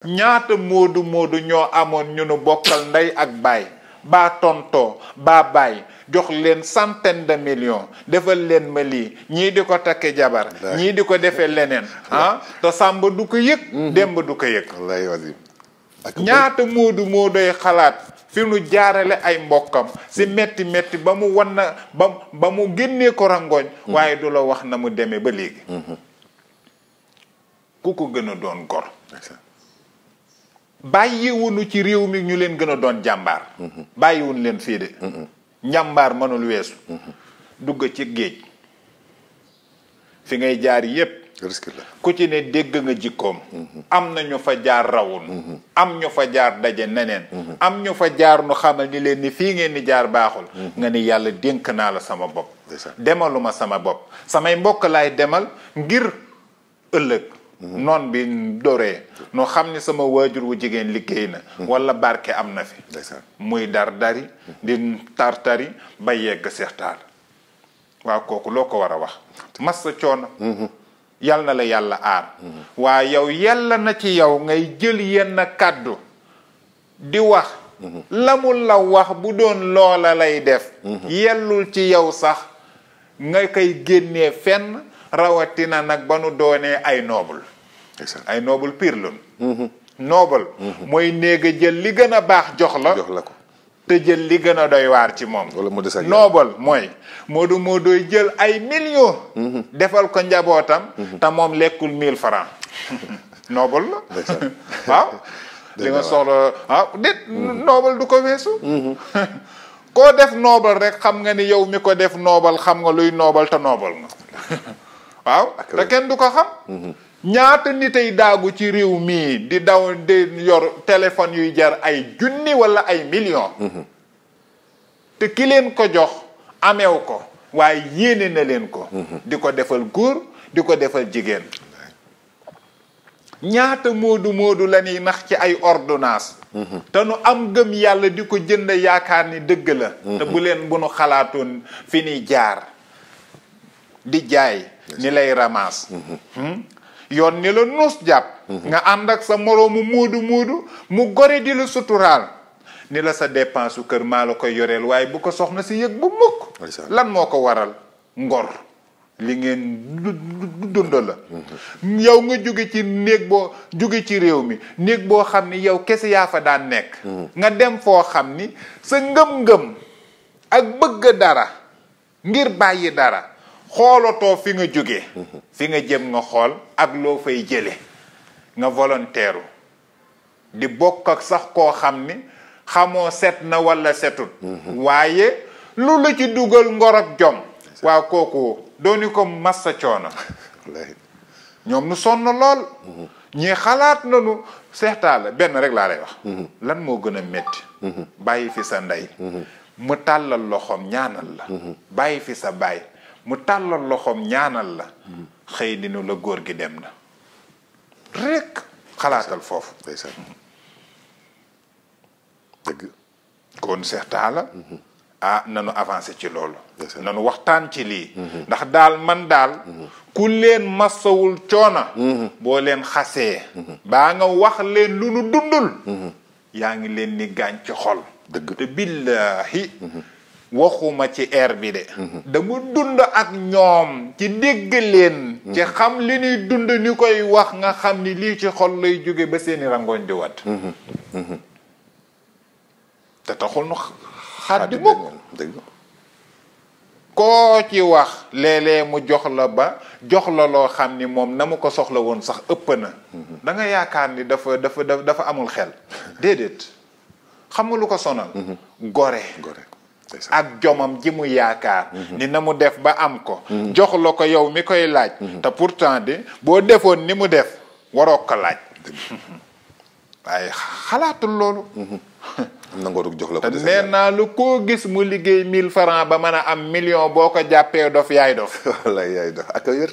ñaata moodu ñoo amoon ñu nu bokkal ndey ak baay baa tontoo baa baay jox leen centaine de millions defal leen ma lii ñii di ko takke jabar ñii di ko defee leneen te Samba du ko yëg Demba du ko yëg ñaata moodoy xalaat fi nu jaarale ay mbokkam si metti metti ba mu wan na ba mu génnee ko rangooñ waaye du la wax na mu demee ba léegi ku ko gën a doon gor bàyyiwunu ci réew mi ñu leen gën a doon jàmbaar bàyyiwun leen fii de njàmbaar mënul weesu dugg ci géej fi ngay jaar yépp risque la ku ci ne dégg nga jikkoom am na ñu fa jaar rawun am ñu fa jaar daje neneen am ñu fa jaar nu xamal ni leen ni fii ngeen ni jaar baaxul nga ni yàlla dénk naa la sama bopp demaluma sama bopp samay mbokk laay demal ngir ëllëg noon bi doree nu xam ni sama waajur wu jigéen liggéey na wala barke am na fi muy dari di tartari ba yegg seextaal waaw kooku loo ko war a wax massa coono yal na la yàlla aar waa yow yàlla na ci yow ngay jël yenn kàddu di wax la mu la wax bu doon loola lay def yellul ci yow sax nga koy génnee fenn rawatina nag ba nu doonee ay noble ay noble pire lun noble mooy néega jël li gën a baax jox la ko te jël li gën a doy waar ci moom noble mooy moodoy jël ay millions defal ko njabootam te moom lekkul 1000 francs noble la waaw li nga soxla déet noble du ko weesu koo def noble rek xam nga ni yow mi ko def noble xam nga luy noble te noble nga waaw te kenn du ko xam ñaata nit ay daagu ci réew mii di daw di yor téléphone yuy jar ay junni wala ay millions te ki leen ko jox ameew ko waaye yéene na leen ko di ko defal góor di ko defal jigéen ñaata moodu la ñuy nax ci ay ordonnance te nu am gëm yàlla di ko jënd yaakaar ni dëgg la te bu nu xalaatoon fi ni jaar di jaay ni lay ramasse yoon ni la nuus jàpp nga ànd ak sa moroomu moodu mu gore di la suturaal ni la sa dépense su kër maa la koy yoreel waaye bu ko soxna si yëg bu mukk lan moo ko waral ngor li ngeen dund la yow nga jóge ci néeg boo jóge ci réew mi néeg boo xam ni yow kese yaa fa daan nekk nga dem foo xam ni sa ngëm-ngëm ak bëgg dara ngir bàyyi dara xoolatoo fi nga jóge fi nga jëm nga xool ak loo fay jële nga volontaire di bokk ak sax koo xam ni xamoo set na wala setut waaye lu la ci dugal ngor ak jom waaw kooku dooni ko massa coono ñoom nu sonn lool ñi xalaat nanu seextaale benn rek laa lay wax lan moo gën a métti bàyyi fi sa ndey mu tàllal loxoom ñaanal la bàyyi fi sa baay mu tàllal loxoom ñaanal la xëy di nu la góor gi dem na rek xalaatal foofu dëgg kon seextaala nanu avancé ci loolu nanu waxtaan ci lii ndax daal man daal ku leen massawul coona boo leen xasee baa nga wax leen lu nu dundul yaa ngi leen ni gaañ ci xol dëgg te billaahi waxuma ci air bi de dama dund ak ñoom ci dégg leen ci xam li ñuy dund ni koy wax nga xam ni lii ci xol lay jóge ba seeni rangoñ di wat te taxul nu xaddi mukk koo ci wax léeg-léeg mu jox la loo xam ni moom na mu ko soxla woon sax ëpp na da nga yaakaar ni dafa amul xel déedéet xam nga lu ko sonal gore ak jomam ji mu yaakaar ni na mu def ba am ko jox la ko yow mi koy laaj te pourtant de boo defoon ni mu def waroo ko laaj waaye xalaatul loolu am na ngorug jox la ko te nee naa lu koo gis mu liggéey 1000 francs ba mën a am million boo ko jàppee dof yaay dof walla yaay dof ak a wér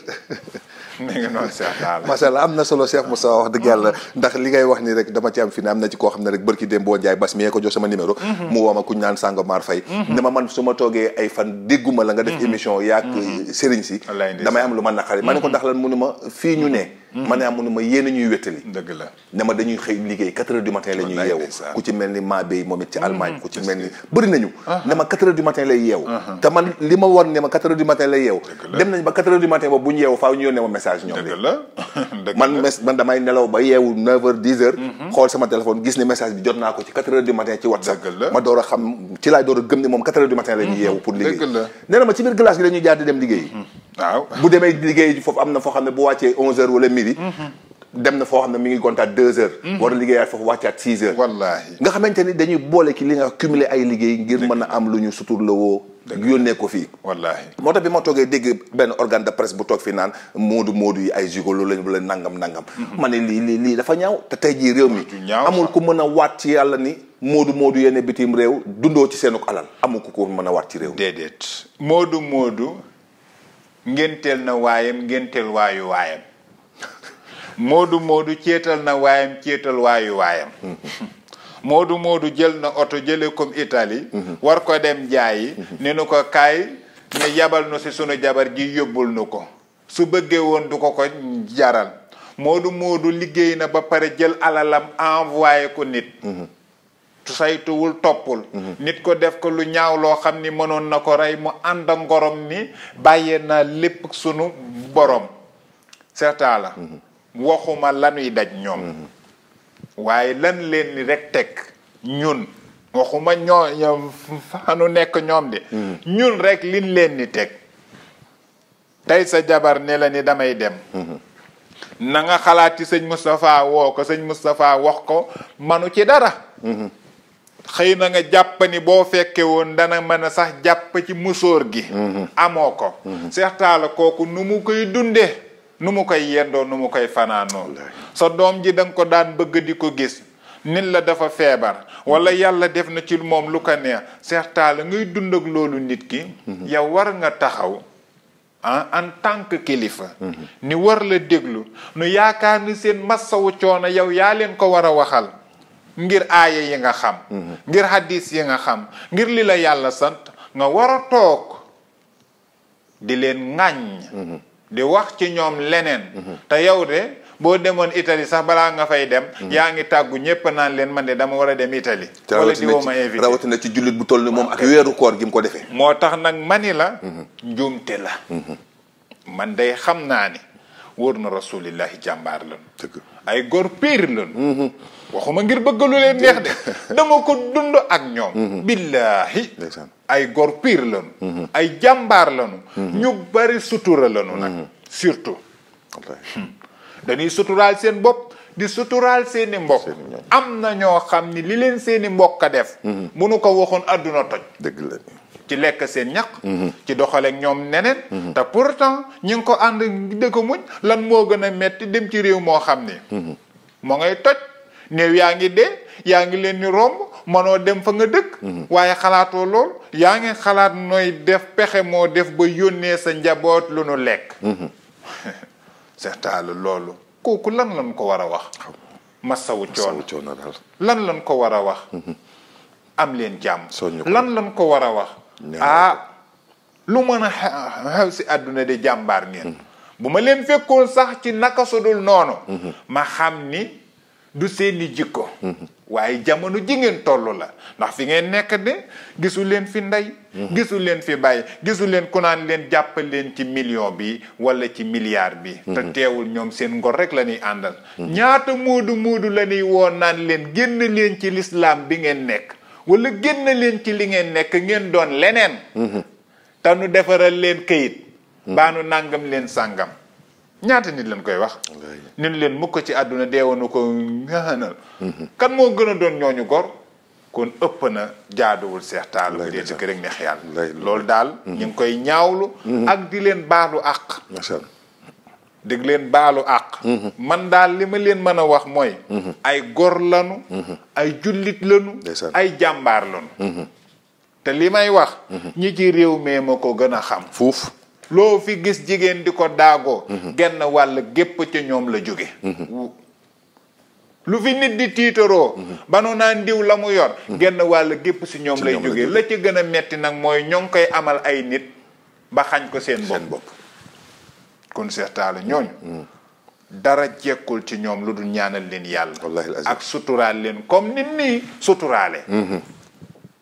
mi ngi noonu Cheikh Talla macha allah am na solo Cheikh Moussa wax dëgg yàlla ndax li ngay wax ni rek dama ci am fi ne am na ci koo xam ne rek bërki dem boo jaay bas mi ko jox sama numéro mu woo ma kuñ naan Sangomar Faye ne ma man su ma toogee ay fan dégguma la nga def émission yaak sëriñ si damay am lu man na xarit ma ne ko ndax lan mu ne ma fii ñu ne ma ne amunu ma yéen a ñuy wéttali dëgg la ne ma dañuy xëy liggéey 4 heures du matin la ñuy Wallaay yeewu ndeysaan. ku ci mel ni Mabey moom it ci Allemagne ku ci mel ni bëri nañu ne ma 4 heures du matin lay yeewu te man li ma war ne ma 4 heures du matin lay yeewu la. dem nañ ba 4 heures du matin boobu bu ñu yeewu faaw ñu yónnee ma message ñoom dëgg léegi la dëgg man la. man damay nelaw ba yeewu 9 heures 10 heures xool sama téléphone gis ne message bi jot naa ko ci 4 heures du matin ci WhatsApp Dëgg la. ma door a xam ci laay door a gëm ne moom 4 heures du matin la ñuy yeewu pour liggéey Dëgg la. nee na ma ci biir glace gi la ñuy jaar di dem liggéey waaw bu demee liggéey foofu am na foo xam ne bu wàccee 11 heures wala midi dem na foo xam ne mi ngi gontaat 2 heures war a liggéeyaat foofu wàccaat 6 heures wallaahi nga xamante ni dañuy boole ki li nga cumuler ay liggéey ngir mën a am lu ñu sutur la woo yónnee ko fii wallaahi moo tax bi ma toogee dégg benn organe de presse bu toog fi naan moodu yi ay gigolo lañu bu leen nangam ma ne lii dafa ñaaw te tey jii réew mi ju ñaaw amul ku mën a waat ci yàlla ni moodu yenn bitim réew dundoo ci seenuk alal amul ku ko mën a waat ci réew déedéet moodu ngénteel na waayam ngénteel waayu waayam moodu ceetal na waayam ceetal waayu waayam moodu jël na oto jële comme Italie war ko dem jaayi ne nu ko kaay ne yabal nu si sunu jabar ji yóbbul nu ko su bëggee woon du ko jaral moodu liggéey na ba pare jël alalam envoyé ko nit saytuwul toppul nit ko def ko lu ñaaw loo xam ni mënoon na ko rey mu ànd ak ngorom ni bàyyee naa lépp sunu borom certain la waxuma lanuy daj ñoom waaye lan leen ni rek teg ñun waxuma ñoo fanu nekk ñoom de ñun rek liñ leen ni teg tey sa jabar ne la ni damay dem na nga xalaat ci sëñ Moustapha woo ko sëñ Moustapha wax ko manu ci dara xëy na nga jàpp ni boo fekke woon dana mën a sax jàpp ci musóor gi amoo ko seextaala kooku nu mu koy dunde nu mu koy yendoo nu mu koy fanaanoo sa doom ji danga ko daan bëgg di ko gis nit la dafa feebar wala yàlla def na ci moom lu ko neex seextaala ngay dund ak loolu nit ki yow war nga taxaw en tant que kilifa ni war la déglu nu yaakaar ni seen massawu coono yow yaa leen ko war a waxal ngir aaya yi nga xam ngir hadis yi nga xam ngir li la yàlla sant nga war a toog di leen ŋàññ di wax ci ñoom leneen te yow de boo demoon Italie sax balaa nga fay dem yaa ngi tàggu ñépp naan leen man de dama war a dem Italie wala di woo ma invité rawatina ci jullit bu toll ni moom ak weeru koor gi mu ko defee moo tax nag mani la njuumte la man day xam naa ni wóor na rasulillahi jàmbaar lan ay góor péer lan waxuma ngir bëgg lu leen neex de dama ko dund ak ñoom billaahi ay góor péer lanu ay jàmbaar lanu ñu bari sutura lanu nag surtout dañuy suturaal seen bopp di suturaal seeni mbokk am na ñoo xam ni li leen seeni mbokk a def bu nu ko waxoon àdduna toj dëgg la ci lekk seen ñaq ci doxaleek ñoom neneen te pourtant ñu ngi ko ànd di ko muñ lan moo gën a metti dem ci réew moo xam ni moo ngay toj néew yaa ngi dee yaa ngi leen ni romb mënoo dem fa nga dëkk waaye xalaatoo lool yaa ngi xalaat nooy def pexe moo def ba yónnee sa njaboot lu nu lekk seetaal loolu kooku lan lan ko war a wax masawu coono lan lan ko war a wax am leen jàmm lan lan ko war a wax lu mën a xew si àdduna de jàmbaar ngeen bu ma leen fekkoon sax ci naka sudul noonu ma xam ni du seeni jikko waaye jamono ji ngeen toll la ndax fi ngeen nekk de gisu leen fi ndey gisu leen fi bàyyi gisu leen ku naan leen jàppal leen ci million bi wala ci milliard bi te teewul ñoom seen ngor rek la ñuy àndal ñaata muudu la ñuy woon naan leen génn leen ci lislaam bi ngeen nekk wala génn leen ci li ngeen nekk ngeen doon leneen te nu defaral leen këyit baa nu nàngam leen sàngam ñaata nit lañ koy wax nit leen mukk ci àdduna deewanu ko ñaanal kan moo gën a doon ñooñu gor kon ëpp na jaaduwul Seex Taalu bu dee ci kër ak neex yàlla loolu daal ñu ngi koy ñaawlu ak di leen baalu àq di leen baalu àq man daal li ma leen mën a wax mooy ay gor lanu ay jullit lanu ay jàmbaar lanu te li may wax ñi ci réew mee ma ko gën a xam fuuf loo fi gis jigéen di ko daagoo genn wàll gépp ca ñoom la jóge lu fi nit di tiitaroo ba nu naan diw la mu yor genn wàll gépp si ñoom lay jóge la ci gën a metti nag mooy ñoo ngi koy amal ay nit ba xañ ko seen bopp kon Seex Taala ñooñu dara jekkul ci ñoom lu dul ñaanal leen yàlla wallahi al azim. ak suturaal leen comme nit nii suturaale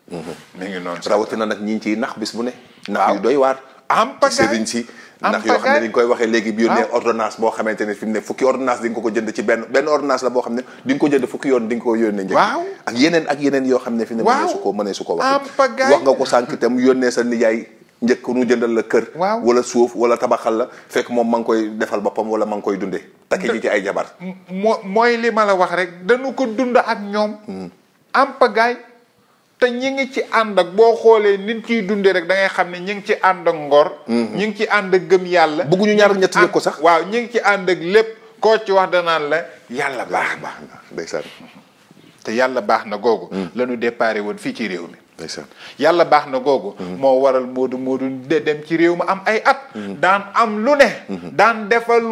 mi ngi noonu rawatina nag ñi ciy nax bis bu ne nax yu doy waar am ci sëriñ si ndax yoo xam ne ni ñu koy waxee léegi bi yónnee ordonnance boo xamante ne fi mu ne fukki ordonnance di nga ko jënd ci benn ordonnance la boo xam ne di nga ko jënd fukki yoon di nga ko yónnee njëkk waaw ak yeneen yoo xam ne fi ne mënee su ko wax wax nga ko sànq itam yónnee sa nijaay njëkk nu jëndal la kër wala suuf wala tabaxal la fekk moom ma ngi koy defal boppam wala ma ngi koy dundee takke ji ci ay jabar mooy li ma la wax rek dañu ko dund ak ñoom am pagaay te ñi ngi ci ànd ak boo xoolee nit ciy dundee rek da ngay xam ne ñi ngi ci ànd ak ngor ñi ngi ci ànd ak gëm yàlla bëgguñu ñaar ak ñett yëg ko sax waaw ñi ngi ci ànd ak lépp koo ci wax danaan la yàlla baax na ndeysaan te yàlla baax na googu la ñu déparé woon fii ci réew mi ndeysaan yàlla baax na googu moo waral moodu de dem ci réew ma am ay at daan am lu ne daan defal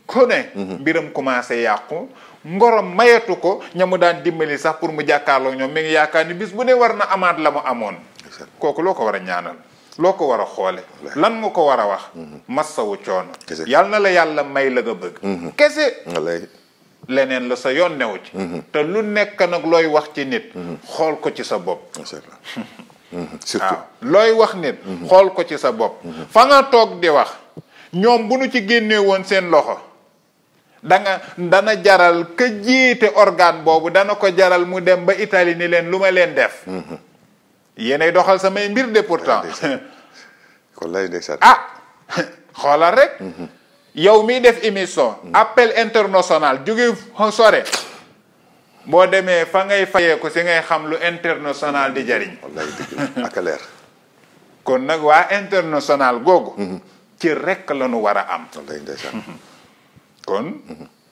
ku ne mbiram commencé yàqu ngorom mayatu ko ñamu daan dimbali sax pour mu jàkkaarloo ñoom mi ngi yaakaar ni bis bu ne war na amaat la mu amoon kooku loo ko war a ñaanal loo ko war a xoole lan nga ko war a wax massawu coono yàlla na la yàlla may la nga bëgg kese leneen la sa yoon new ci te lu nekk nag looy wax ci nit xool ko ci sa bopp surtout looy wax nit xool ko ci sa bopp fa nga toog di wax ñoom bu nu ci génnee woon seen loxo dana jaral ka jiite organe boobu dana ko jaral mu dem ba Italie ni leen lu ma leen def yéenay doxal samay mbir de pourtant wallaay ndeysaan xoolal rek yow miy def émission appel international jóge sore boo demee fa ngay fayeeku si ngay xam lu international di jariñ wallaay dëgg ak leer kon nag waa international googu ci rekk la nu war a am wallaay ndeysaan kon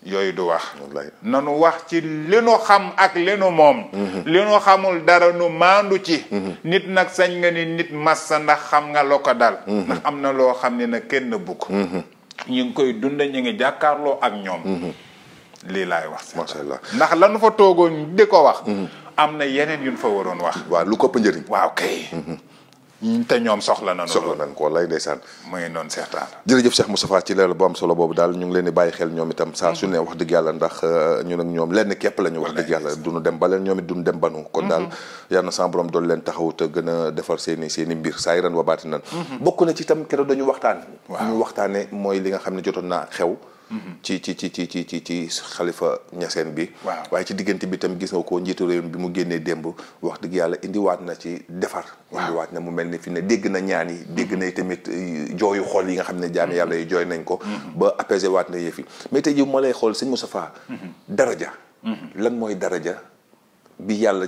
yooyu du wax nanu wax ci li nu xam ak li nu moom li nu xamul dara nu maandu ci nit nag sañ nga ni nit massa ndax xam nga loo ko dal ndax am na loo xam ne nag kenn bugg ñu ngi koy dund ñu ngi jàkkaarloo ak ñoom lii laay wax masha Allah ndax lanu fa toogoon di ko wax am na yeneen yuñ fa waroon wax waaw lu kopp njëriñ waaw kay te ñoom soxla nañ ko wallaay ndeysaan muy noonu seetaan jërëjëf Cheikh Moustapha ci leeral bu am solo boobu daal ñu ngi leen di bàyyi xel ñoom itam saa su ne wax dëgg yàlla ndax ñun ak ñoom lenn képp la ñu wax dëgg yàlla duñu dem ba leen ñoom it duñu dem banu kon daal yàlla na sa borom doon leen taxaw te gën a defar seeni mbir saa yi ran wabaati nan bokk na ci itam keroog dañu waxtaan ñu waxtaane mooy li nga xam ne jotoon naa xew ci xalifa ñaseen bi waaye ci diggante bi tam gis nga ko njiitu réew bi mu génnee démb wax dëgg yàlla indiwaat na ci defar indiwaat na mu mel ni fi ne dégg na ñaan yi dégg na tamit jooyu xool yi nga xam ne jaami yàlla yi jooy nañ ko ba apaisé waat na yëf yi mais tey ji ma lay xool sëñ Moustapha daraja lan mooy daraja bi yàlla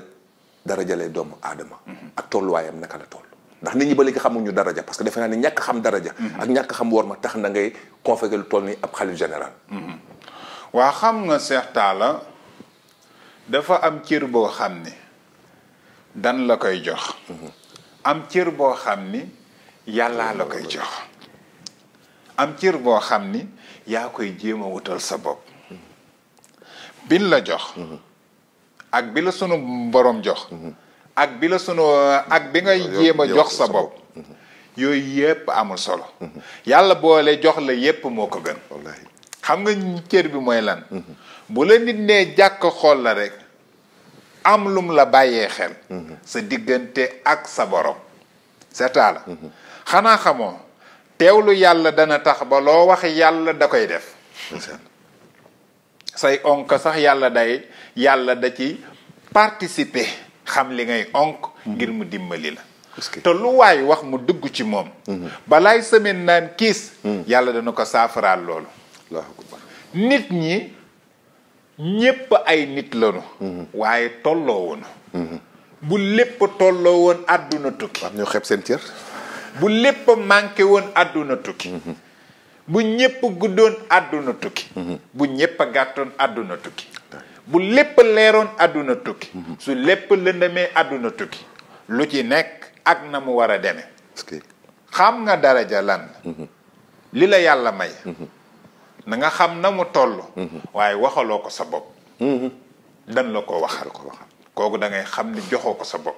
darajalee doomu aadama ak tolluwaayam naka la toll ndax nit ñi ba léegi xamuñu daraja parce que defe naa ne ñàkk xam daraja ak ñàkk xam war ma tax na ngay conféqué lu toll ni ab xalif général waa xam nga Cheikh Talla dafa am cër boo xam ni dan la koy jox am cër boo xam ni yàllaa la koy jox am cër boo xam ni yaa koy jéem a wutal sa bopp bin la jox ak bi la sunu borom jox ak bi la ak bi ngay jéem a jox sa bopp yooyu yépp amul solo yàlla boole jox la yépp moo ko gën xam nga cër bi mooy lan bu la nit nee jàkk xool la rek am lum la bàyyee xel sa diggante ak sa borom seetaa la xanaa xamoo teewlu yàlla dana tax ba loo wax yàlla da koy def say onk sax yàlla da ci participer xam li ngay onk ngir mu dimbali la te lu waay wax mu dugg ci moom balaay semaine naan kiis yàlla dana ko saafaraal loolu nit ñi ñépp ay nit lañu waaye tolloo woonu bu lépp tolloo woon àdduna tukki am ñoo xeeb seen cër bu lépp manqué woon àdduna tukki bu ñépp guddoon àdduna tukki bu ñépp gàttoon àdduna tukki bu lépp leeroon àdduna tukki su lépp lëndamee àdduna tukki lu ci nekk ak na mu war a deme xam nga daraja lan li la yàlla may na nga xam na mu toll waaye waxaloo ko sa bopp dan la ko waxal kooku da ngay xam ni joxoo ko sa bopp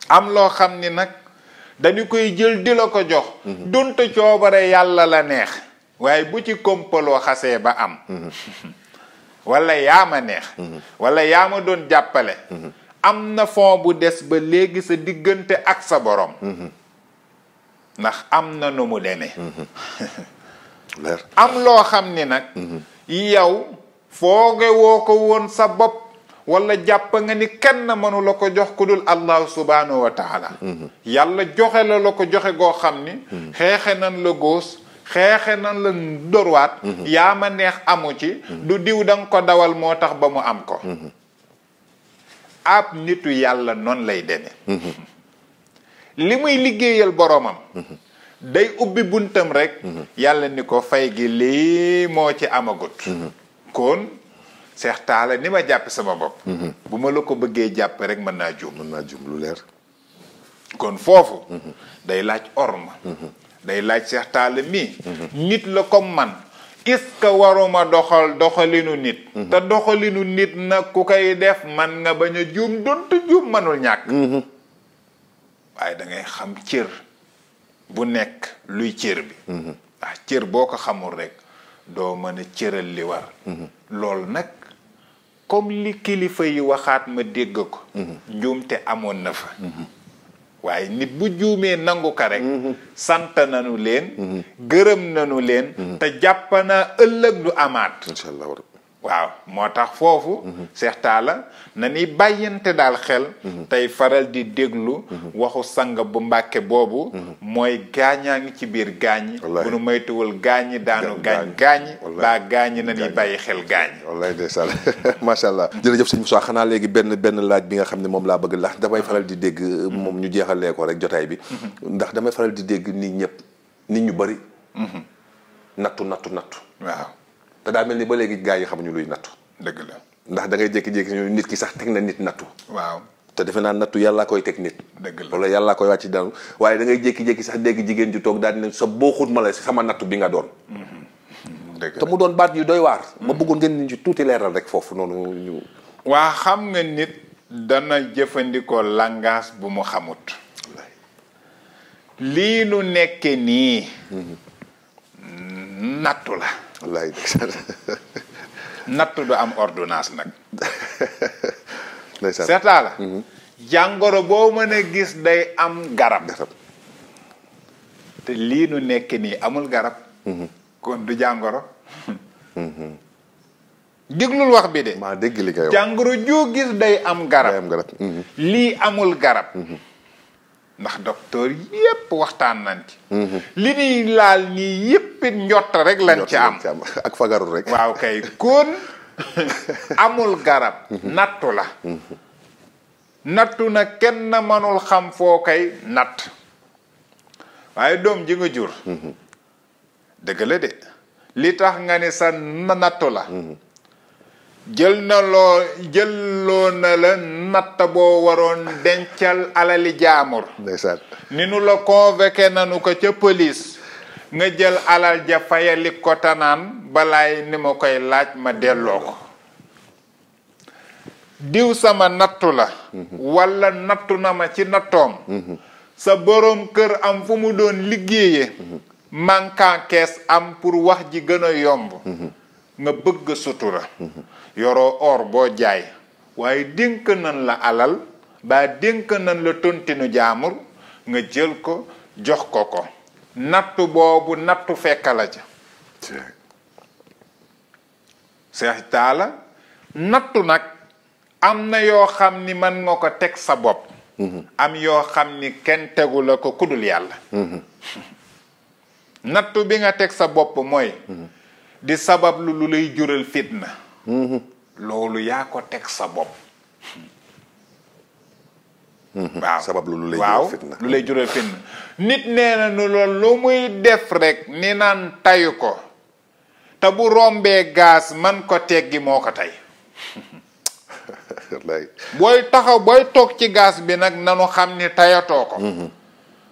am loo xam ni nag dañu koy jël di la ko jox donte coobare yàlla la neex waaye bu ci kompaloo xasee ba am wala yaa ma neex wala yaa ma doon jàppale am na fond bu des ba léegi sa diggante ak sa borom ndax am na nu mu demee am loo xam ni nag yow fooge woo ko woon sa bopp wala jàpp nga ni kenn mënu la ko jox ku dul allahu subhanahu wa taala yàlla joxe la ko joxe goo xam ni xeexe nan la gauche xeexe nan la droite yaa ma neex amu ci du diw danga ko dawal moo tax ba mu am ko ab nitu yàlla noonu lay deme li muy liggéeyal boromam day ubbi buntam rek yàlla ni ko fay gi lii moo ci amagut kon Seex Taala ni ma jàpp sama bopp bu ma la ko bëggee jàpp rek mën naa juum lu leer kon foofu day laaj orma day laaj Seex Taala mii nit la comme man est-ce que waruma doxalinu nit te doxalinu nit nag ku koy def man nga bañ a juum donte juum manul ñàkk waaye da ngay xam cër bu nekk luy cër bi cër boo ko xamul rek doo mën a cëral li war loolu nag comme li kilifa yi waxaat ma dégg ko njuumte amoon na fa waaye nit bu juumee nangu ko rek sant nanu leen gërëm nanu leen te jàpp naa ëllëg du amaat incha allah waaw moo tax foofu Seex Taala na ni bàyyante daal xel tey faral di déglu waxu sang bu Mbàkke boobu mooy gaañaa ngi ci biir gaañi bu nu moytuwul gaañi daanu gaañi baa gaañi na ni bàyyi xel gaañi wallaay ndeysaan macha allah jërëjëf sëñ Moussa xanaa léegi benn laaj bi nga xam ne moom laa bëgg ndax damay faral di dégg moom ñu jeexalee ko rek jotaay bi ndax damay faral di dégg nit ñu bari nattu waaw te daa mel ni ba léegi gaa yi xamuñu luy nattu dëgg la ndax da ngay jékki-jékki ñu nit ki sax teg na nit nattu waaw te defe naa nattu yàllaa koy teg nit dëgg la wala yàllaa koy wàcc daanu waaye da ngay jékki-jékki sax dégg jigéen ju toog daal di ne sa booxut ma la sama nattu bi nga doon te mu doon baat yu doy waar ma bëggoon ngeen ni ci tuuti leeral rek foofu noonu ñu waa xam nga nit dana jëfandikoo langage bu mu xamut lii nu nekke nii nattu la wallaay nattu du am ordonnance nag ndeysaan Seex Taala jàngoro boo mën a gis day am garab te lii nu nekk nii amul garab kon du jàngoro déglul wax bi de maa dégg li ngay wax jàngoro joo gis day am garab lii amul garab ndax docteur yépp waxtaan nañ ci li ñuy laal nii yépp njott rek lañ ci am ak fagaru rek waaw kay kon amul garab nattu la nattu na kenn mënul xam foo koy natt waaye doom ji nga jur dëgg la de li tax nga ni sa nattu la jëlloo na la natt boo waroon dencal alali jaamur ndeysaan ni nu la convoqué nanu ko ca police nga jël alal ja fayali ko tanaan balaay ni ma koy laaj ma delloo ko diw sama nattu la walla nattu na ma ci nattoom sa boroom kër am fu mu doon liggéeye manquant kees am pour wax ji gën a yomb nga bëgg sutura yoroo or boo jaay waaye dénk nañ la alal ba dénk nañ la tontinu jaamur nga jël ko jox ko nattu boobu nattu fekk la ca Seex Taala nattu nag am na yoo xam ni mën nga ko teg sa bopp am yoo xam ni kenn tegu la ko kudul yàlla nattu bi nga teg sa bopp mooy di sabab lu lay jural fitna loolu yaa ko teg sa bopp waaw sabab lu lay waaw jural fitna lu lay jural fitna nit nee na nu loolu lu muy def rek ni naan tayu ko te bu rombee gaas man ko teggi moo ko tey booy toog ci gaas bi nag nanu xam ni tayatoo ko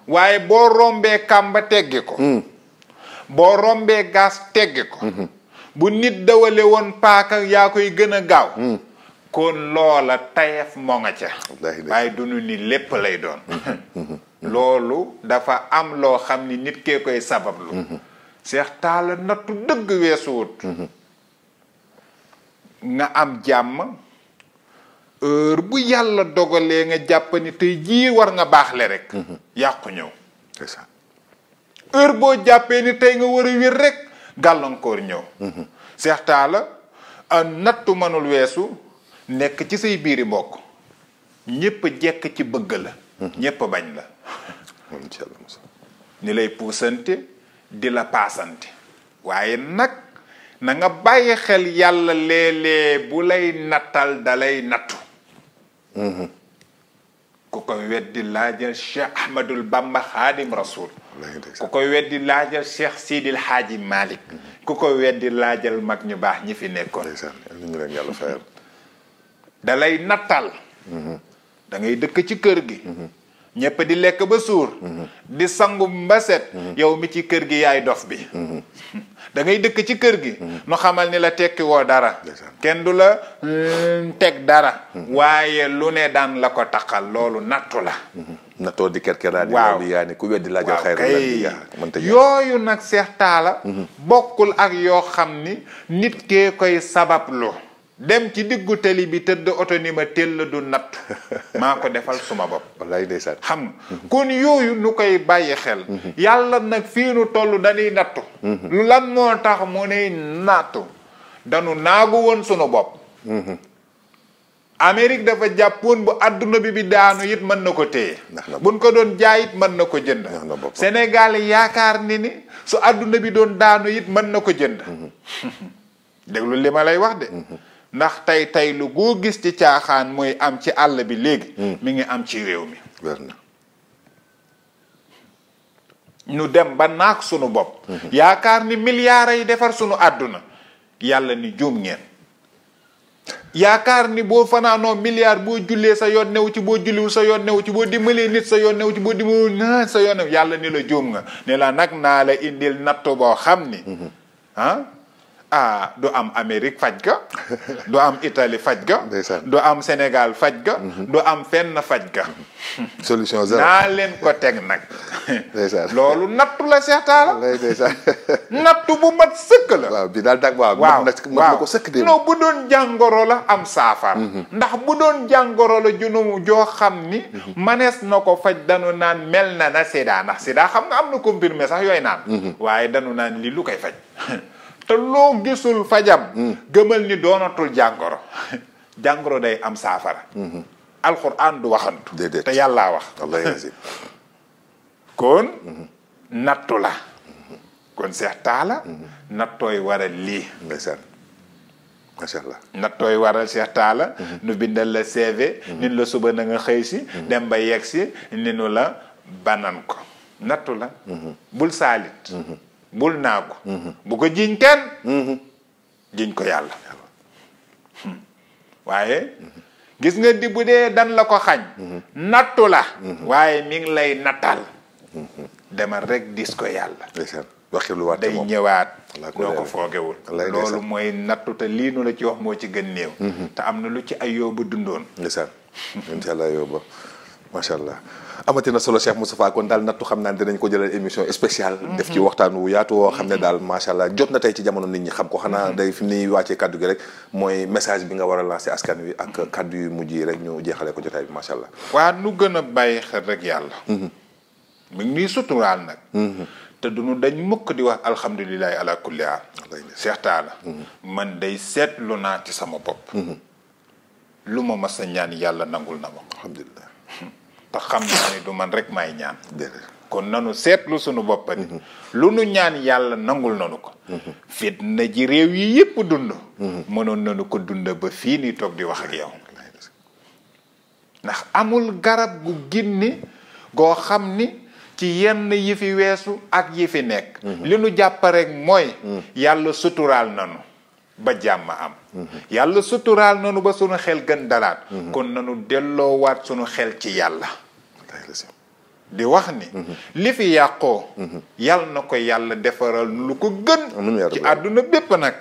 waaye boo rombee kàmba teggi ko boo rombee gaas teggi ko bu nit dawale woon paaka yaa koy gën a gaaw kon loola tayef moo nga ca waaye dunu ni lépp lay doon loolu dafa am loo xam ni nit kee koy sabablu Seex Taala nattu dëgg weesuwut nga am jàmm heure bu yàlla dogalee nga jàpp ni tey jii war nga baaxle rek yàqu ñëw heure boo jàppee ni tey nga war a wér rek gàllankoor ñëw Seex Taala nattu mënul weesu nekk ci say biiri mbokk ñépp jekk ci bëgg la ñépp bañ la ni lay puusante di la paasante waaye nag na nga bàyyi xel yàlla léeg-léeg bu lay nattal dalay nattu ku ko weddi laajal Cheikh Ahmadul Bamba Xaadim Rasul ku ko weddi laajal Cheikh Sidil Haaji Malick ku ko weddi laajal mag ñu baax ñi fi nekkoon dalay nattal da ngay dëkk ci kër gi ñépp di lekk ba suur di sangu mbaset yow mi ci kër gi yaay dof bi da ngay dëkk ci kër gi nu xamal ni la tekki woo dara kenn du la teg dara waaye lu ne daan la ko taqal loolu nattu la nattoo di kerkeraani waaw yaa ni ku weddi laajal xayra yooyu nag Seex Taala bokkul ak yoo xam ni nit kee koy sabablu dem ci diggu tali bi tëdd oto ni ma teel du natt maa ko defal suma bopp wallaay ndeysaan xam nga kon yooyu nu koy bàyyi xel yàlla nag fii nu toll dañuy nattu lu lan moo tax mu ne nattu danu naagu woon sunu bopp Amérique dafa jàppoon bu adduna bi daanu it mën na ko téye buñ ko doon jaay it mën na ko jënd Sénégal yaakaar ni su adduna bi doon daanu it mën na ko jënd déglu li ma lay wax de ndax tey lu goo gis ci caaxaan mooy am ci àll bi léegi mi ngi am ci réew mi ñu dem ba naak sunu bopp yaakaar ni milliards yi defar sunu àdduna yàlla ni juum ngeen yaakaar ni boo fanaanoo milliard boo jullee sa yoon new ci boo julliwul sa yoon new ci boo dimbalee nit sa yoon new ci boo dimbalul na sa yoon new yàlla ni la juum nga ne la nag naa la indil natt boo xam ni du am Amérique faj ga du am Italie faj ga du am Sénégal faj ga du am fenn faj ga solution zéro naa leen ko teg nag loolu nattu la Seex Taala nattu bu mat sëkk la waaw bi daal dag waaw mat na ko sëkk de non bu doon jàngoro la am saafara ndax bu doon jàngoro la junum joo xam ni manees na ko faj danu naan mel na sida ndax sida xam nga am na comprimé sax yooyu naan waaye danu naan li lu koy faj te loo gisul fajam gëmal ni doonatul jàngoro jàngoro day am saafara alxuraan du waxantu te yàllaa wax kon nattu la kon Seex Taala nattooy waral lii ndeysaan macha allah nattooy waral Seex Taala nu bindal la CV nin la suba na nga xëy si dem ba yegg si ni nu la banan ko nattu la bul saalit bul naagu bu ko jiñ kenn jiñ ko yàlla waaye gis nga di bu dee dan la ko xañ nattu la waaye mi ngi lay nattal demal rek dis ko yàlla day ñëwaat noo ko foogewul loolu mooy nattu te lii nu la ci wax moo ci gën néew te am na lu ci ay yóbbu dundoon ndeysaan incha allah yóbba macha allah amati na solo Cheikh Moustapha kon daal nattu xam naa ne dinañ ko jëlal émission spéciale def ci waxtaan wu yaatu woo xam ne daal macha allah jot na tey ci jamono nit ñi xam ko xanaa day fi ni wàccee kaddu gi rek mooy message bi nga war a lancer askan wi ak kaddu yu mujj yi rek ñu jeexale ko jotaay bi macha allah waa nu gën a bàyyi xel rek yàlla mi ngi nii suturaal nag te duñu dañ mukk di wax alhamdulilahi ala kulli haal Seex Taala man day seetlu naa ci sama bopp lu ma mas a ñaan yàlla nangul na ma alhamdulilah te xam naa ni du man rek maay ñaan kon nanu seetlu sunu boppa ni lu nu ñaan yàlla nangul nanu ko fitna ji réew yi yépp dund mënoon nanu ko dund ba fii nii toog di wax ak yow ndax amul garab gu ginni goo xam ni ci yenn yi fi weesu ak yi fi nekk li nu jàpp rek mooy yàlla suturaal nanu ba jàmm am yàlla suturaal nanu ba sunu xel gën dalaat kon nanu delloowaat sunu xel ci yàlla di wax ni li fi yàqoo yàlla na ko yàlla defaral nu lu ko gën ci àdduna bépp nag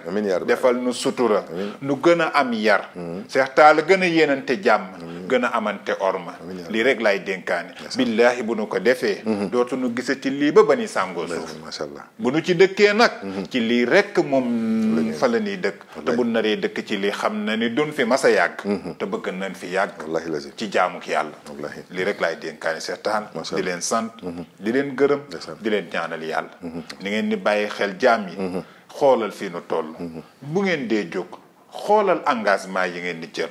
defal nu sutura nu gën a am yar Seex Taala gën a yéenante jàmm gën a amante orma lii rek lay dénkaane billaahi bu nu ko defee dootuñu gisati lii ba bani sàngoo suuf macha allah bu nu ci dëkkee nag ci lii rek moom fa la ñuy dëkk te bu naree dëkk ci lii xam na ni dun fi masa yàgg te bëgg nañ fi yàgg wallaahi lazim ci jaamuk yàlla lii rek lay dénkaane seetaan di leen sant di leen gërëm di leen ñaanal yàlla ni ngeen ni bàyyi xel jaam yi xoolal fii nu toll bu ngeen dee jóg xoolal engagement yi ngeen di jël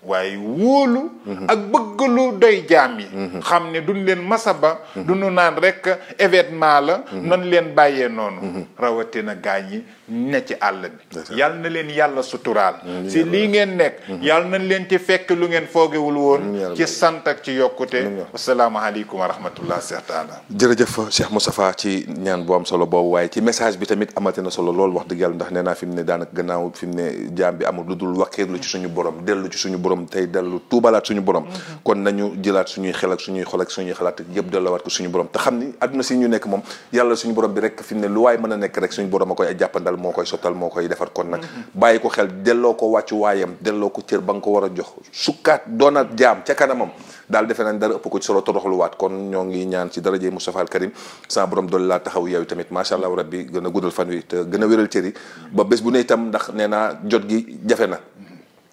waaye wóolu ak bëgg lu doy jaam yi xam ne duñ leen masaba duñu naan rek événement la nan leen bàyyee noonu rawatina gaañ yi ne ci àll bi yal na leen yàlla suturaal si lii ngeen nekk yal nañ leen ci fekk lu ngeen foogewul woon ci sant ak ci yokkute asalaamaaleykum wa rahmatullah Cheikh Talla jërëjëf Cheikh Moustapha ci ñaan bu am solo boobu waaye ci message bi tamit amati na solo loolu wax dëgg yàlla ndax nee naa fi mu ne daanaka gannaaw fi mu ne jaam bi amul lu dul wakkeerlu ci suñu borom dellu ci suñu borom tey dellu tuubalaat suñu borom kon nañu jëlaat suñuy xel ak suñuy xol ak suñuy xalaat yëpp delluwaat ko suñu borom te xam ni adduna si ñu nekk moom yàlla suñu borom bi rek fi mu ne lu waay mën a nekk rek suñu borom a koy jàppandal moo koy sottal moo koy defar kon nag bàyyi ko xel delloo ko wàccu waayam delloo ko cër ba nga ko war a jox sukkaat doonaat jaam ca kanamam daal defe nañ dara ëpp ko ci solo toroxluwaat kon ñoo ngi ñaan ci daraje Moustapha al Karim sa borom doole laa taxaw yow tamit macha allah rabbi gën a guddal fan wi te gën a wéral cër yi ba bés bu ne itam ndax nee naa jot gi jafe na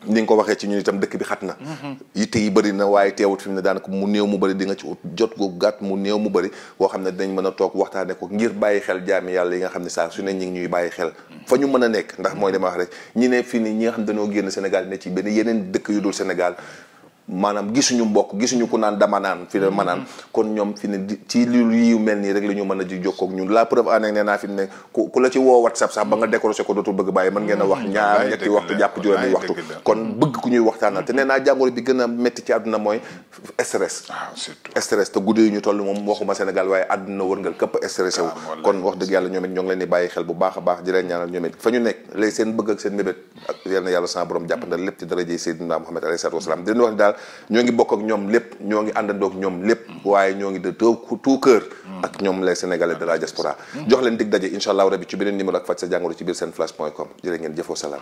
ni nga ko waxee ci ñun itam dëkk bi xat na yitte yi bëri na waaye teewut fi mu ne daanaka mu néew mu bëri di nga ci jot gu gàtt mu néew mu bëri boo xam ne dinañ mën a toog waxtaane ko ngir bàyyi xel jaami yàlla yi nga xam ne saa su ne ñi ngi ñuy bàyyi xel fa ñu mën a nekk ndax mooy li ma wax rek ñi ne fii ni ñi nga xam ne dañoo génn Sénégal ne ci benn yeneen dëkk yu dul Sénégal maanaam gisuñu mbokk gisuñu ku naan dama naan fi ne ma naan kon ñoom fi ne ci lu yu mel nii rek la ñu mën a di jokkoo ak ñun la preuve en est nee naa fi ne ku la ci woo WhatsApp sax ba nga décroché ko dootul bëgg bàyyi mën ngeen a wax ñaar ñetti waxtu jàpp juróomi waxtu kon bëgg ku ñuy waxtaanal te nee naa jàngoro bi gën a métti ci àdduna mooy stress stress te guddi yu ñu toll moom waxuma Sénégal waaye àdduna wërngal këpp stressé wu kon wax dëgg yàlla ñoom it ñoo ngi leen di bàyyi xel bu baax a baax di leen ñaanal ñoom it fa ñu nekk léegi seen bëgg ak seen mébét ak yal na yàlla sama borom jàppandal lépp ci daraje Seydina Muhammad alayhi salaatu wasalaam di leen wax ni daal ñoo ngi bokk ak ñoom lépp ñoo ngi àndandoog ñoom lépp waaye ñoo ngi de tout cœur ak ñoom les Sénégalais de la diaspora jox leen dig daje incha allah rabbi ci beneen numéro ak faj sa jàngoro ci biir senflash.com jërë ngeen jëfoo salaam